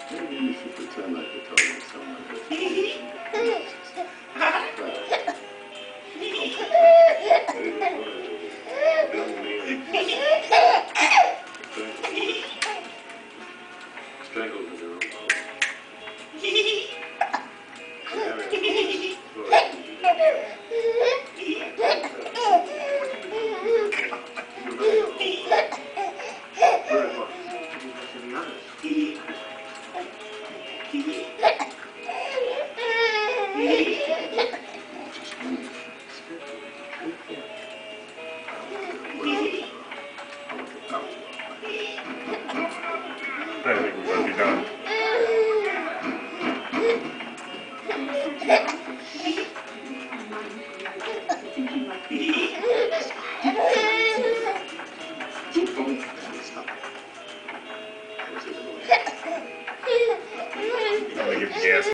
Maybe you should pretend like you're talking to someone else. Strangled with their own mouth. I think we're going to be done. I'm going to give gas.